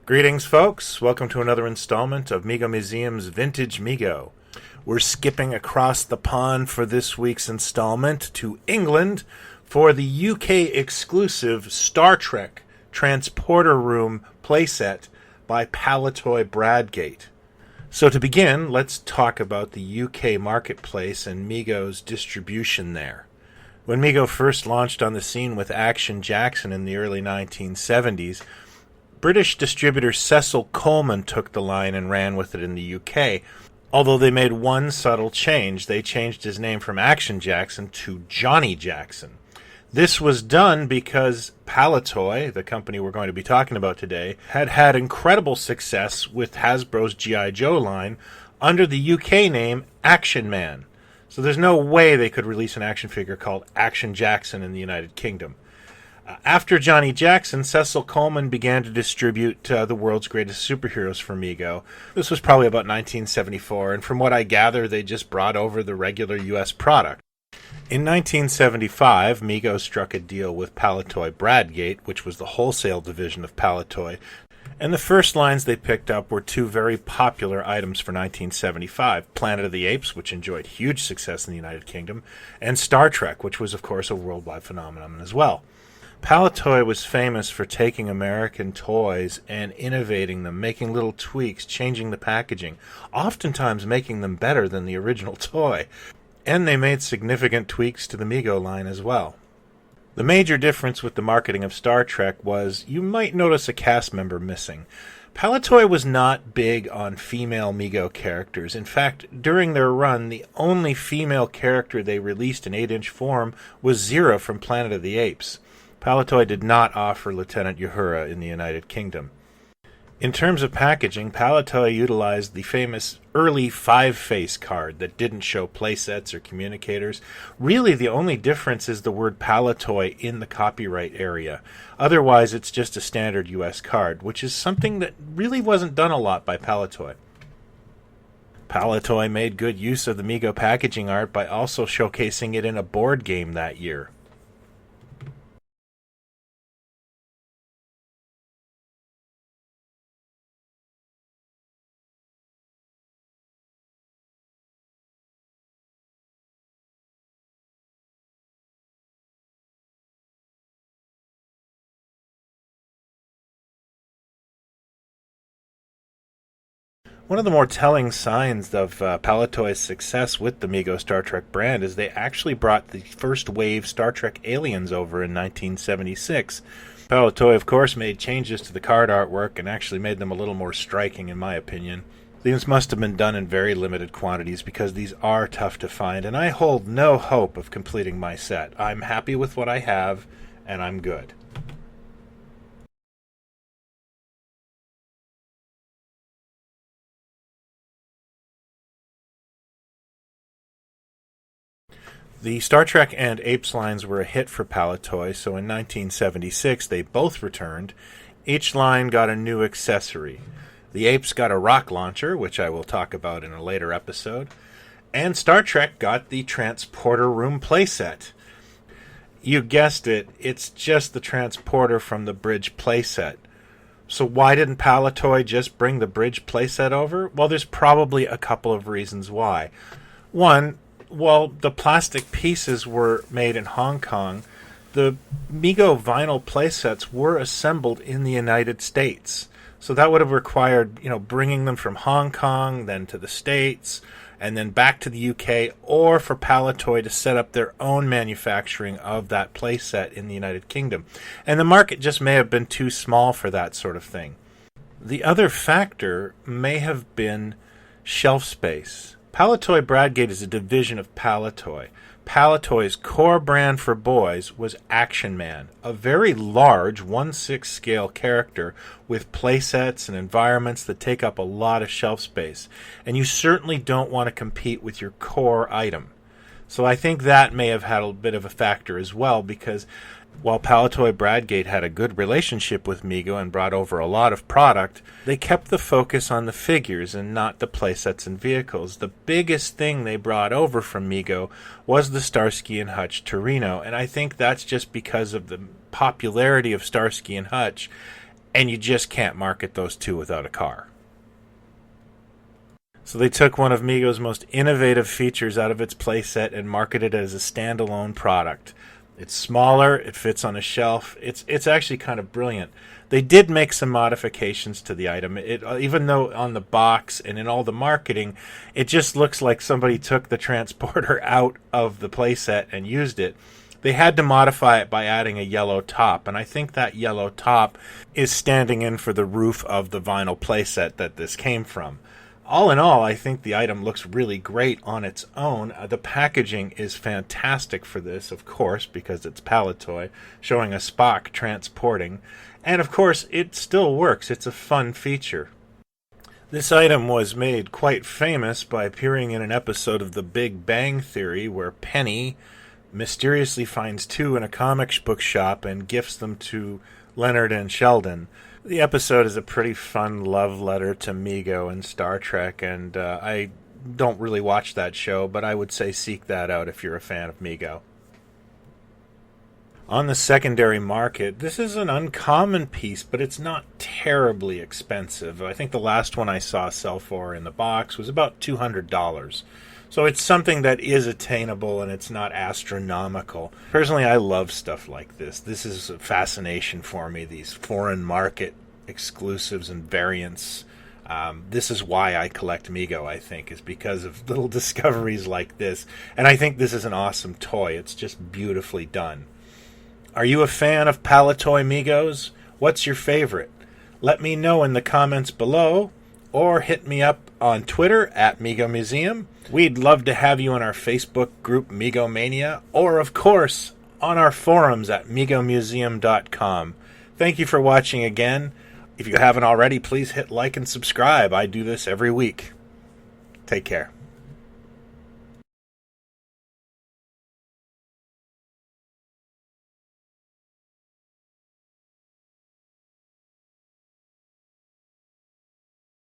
Greetings, folks. Welcome to another installment of Mego Museum's Vintage Mego. We're skipping across the pond for this week's installment to England for the UK exclusive Star Trek Transporter Room playset by Palitoy Bradgate. So to begin, let's talk about the UK marketplace and Mego's distribution there. When Mego first launched on the scene with Action Jackson in the early 1970s, British distributor Cecil Coleman took the line and ran with it in the UK. Although they made one subtle change, they changed his name from Action Jackson to Johnny Jackson. This was done because Palitoy, the company we're going to be talking about today, had had incredible success with Hasbro's G.I. Joe line under the UK name Action Man. So there's no way they could release an action figure called Action Jackson in the United Kingdom. After Johnny Jackson, Cecil Coleman began to distribute the world's greatest superheroes for Mego. This was probably about 1974, and from what I gather, they just brought over the regular U.S. product. In 1975, Mego struck a deal with Palitoy Bradgate, which was the wholesale division of Palitoy, and the first lines they picked up were two very popular items for 1975, Planet of the Apes, which enjoyed huge success in the United Kingdom, and Star Trek, which was, of course, a worldwide phenomenon as well. Palitoy was famous for taking American toys and innovating them, making little tweaks, changing the packaging, oftentimes making them better than the original toy. And they made significant tweaks to the Mego line as well. The major difference with the marketing of Star Trek was you might notice a cast member missing. Palitoy was not big on female Mego characters. In fact, during their run, the only female character they released in 8-inch form was Zira from Planet of the Apes. Palitoy did not offer Lieutenant Uhura in the United Kingdom. In terms of packaging, Palitoy utilized the famous early 5-face card that didn't show playsets or communicators. Really, the only difference is the word Palitoy in the copyright area. Otherwise, it's just a standard US card, which is something that really wasn't done a lot by Palitoy. Palitoy made good use of the Mego packaging art by also showcasing it in a board game that year. One of the more telling signs of Palitoy's success with the Mego Star Trek brand is they actually brought the first wave Star Trek aliens over in 1976. Palitoy, of course, made changes to the card artwork and actually made them a little more striking, in my opinion. These must have been done in very limited quantities because these are tough to find, and I hold no hope of completing my set. I'm happy with what I have, and I'm good. The Star Trek and Apes lines were a hit for Palitoy, so in 1976 they both returned. Each line got a new accessory. The Apes got a rock launcher, which I will talk about in a later episode, and Star Trek got the Transporter Room playset. You guessed it, it's just the transporter from the Bridge playset. So why didn't Palitoy just bring the Bridge playset over? Well, there's probably a couple of reasons why. One, while the plastic pieces were made in Hong Kong, the Mego vinyl playsets were assembled in the United States. So that would have required, bringing them from Hong Kong, then to the States, and then back to the UK, or for Palitoy to set up their own manufacturing of that playset in the United Kingdom. And the market just may have been too small for that sort of thing. The other factor may have been shelf space. Palitoy Bradgate is a division of Palitoy. Palitoy's core brand for boys was Action Man, a very large 1/6 scale character with playsets and environments that take up a lot of shelf space, and you certainly don't want to compete with your core item. So I think that may have had a bit of a factor as well, because while Palitoy Bradgate had a good relationship with Mego and brought over a lot of product, they kept the focus on the figures and not the playsets and vehicles. The biggest thing they brought over from Mego was the Starsky and Hutch Torino, and I think that's just because of the popularity of Starsky and Hutch and you just can't market those two without a car. So they took one of Mego's most innovative features out of its playset and marketed it as a standalone product. It's smaller, it fits on a shelf, it's actually kind of brilliant. They did make some modifications to the item. Even though on the box and in all the marketing, it just looks like somebody took the transporter out of the playset and used it. They had to modify it by adding a yellow top, and I think that yellow top is standing in for the roof of the vinyl playset that this came from. All in all, I think the item looks really great on its own. The packaging is fantastic for this, of course, because it's Palitoy, showing a Spock transporting. And of course, it still works. It's a fun feature. This item was made quite famous by appearing in an episode of The Big Bang Theory where Penny mysteriously finds two in a comic book shop and gifts them to Leonard and Sheldon. The episode is a pretty fun love letter to Mego and Star Trek, and I don't really watch that show, but I would say seek that out if you're a fan of Mego. On the secondary market, this is an uncommon piece, but it's not terribly expensive. I think the last one I saw sell for in the box was about $200. So it's something that is attainable and it's not astronomical. Personally, I love stuff like this. This is a fascination for me, these foreign market exclusives and variants. This is why I collect Mego, I think, is because of little discoveries like this. And I think this is an awesome toy. It's just beautifully done. Are you a fan of Palitoy Megos? What's your favorite? Let me know in the comments below, or hit me up on Twitter at Mego Museum. We'd love to have you on our Facebook group Mego Mania, or of course on our forums at megomuseum.com. Thank you for watching again. If you haven't already, please hit like and subscribe. I do this every week. Take care.